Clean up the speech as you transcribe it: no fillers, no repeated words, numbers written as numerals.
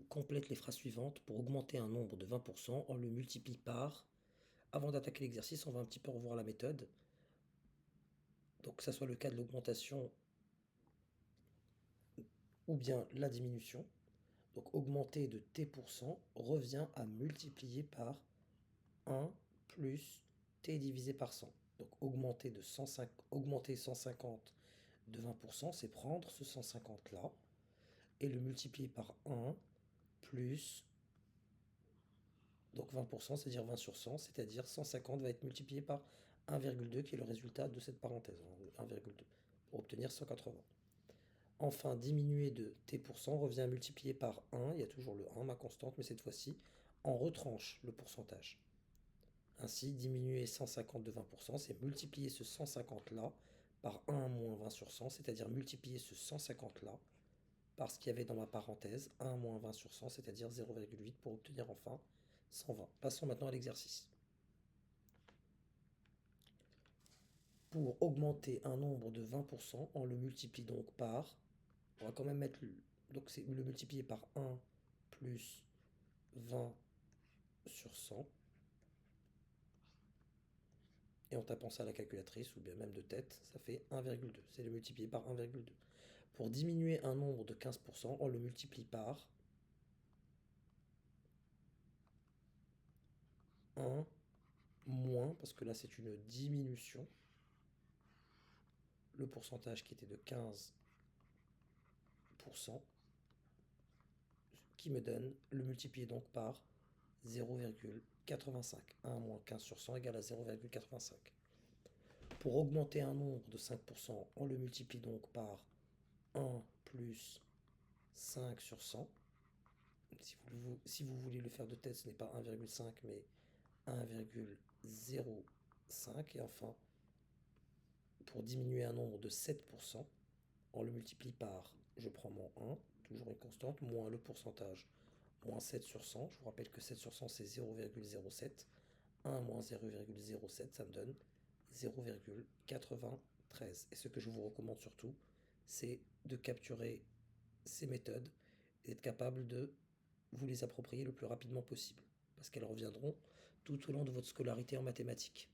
Complète les phrases suivantes pour augmenter un nombre de 20%, on le multiplie par... Avant d'attaquer l'exercice, on va un petit peu revoir la méthode. Donc que ça soit le cas de l'augmentation ou bien la diminution. Donc augmenter de t% revient à multiplier par 1 plus t divisé par 100. Donc augmenter 150 de 20%, c'est prendre ce 150 là et le multiplier par 1 plus, donc 20%, c'est-à-dire 20 sur 100, c'est-à-dire 150 va être multiplié par 1,2 qui est le résultat de cette parenthèse, 1,2, pour obtenir 180. Enfin, diminuer de t% revient à multiplier par 1, il y a toujours le 1, ma constante, mais cette fois-ci, on retranche le pourcentage. Ainsi, diminuer 150 de 20%, c'est multiplier ce 150 là par 1 moins 20 sur 100, c'est-à-dire multiplier ce 150 là par ce qu'il y avait dans ma parenthèse, 1 moins 20 sur 100, c'est-à-dire 0,8 pour obtenir enfin 120. Passons maintenant à l'exercice. Pour augmenter un nombre de 20%, on le multiplie donc par, on va quand même mettre donc c'est le multiplier par 1 plus 20 sur 100. Et en tapant ça à la calculatrice, ou bien même de tête, ça fait 1,2. C'est le multiplier par 1,2. Pour diminuer un nombre de 15%, on le multiplie par 1 moins, parce que là c'est une diminution, le pourcentage qui était de 15%, qui me donne le multiplier donc par 0,85. 1 moins 15 sur 100 égale à 0,85. Pour augmenter un nombre de 5%, on le multiplie donc par 1 plus 5 sur 100. Si vous voulez le faire de tête, ce n'est pas 1,5 mais 1,05. Et enfin, pour diminuer un nombre de 7%, on le multiplie par, je prends mon 1, toujours une constante, moins le pourcentage, moins 7 sur 100. Je vous rappelle que 7 sur 100, c'est 0,07. 1 moins 0,07, ça me donne 0,93. Et ce que je vous recommande surtout, c'est de capturer ces méthodes et d'être capable de vous les approprier le plus rapidement possible, parce qu'elles reviendront tout au long de votre scolarité en mathématiques.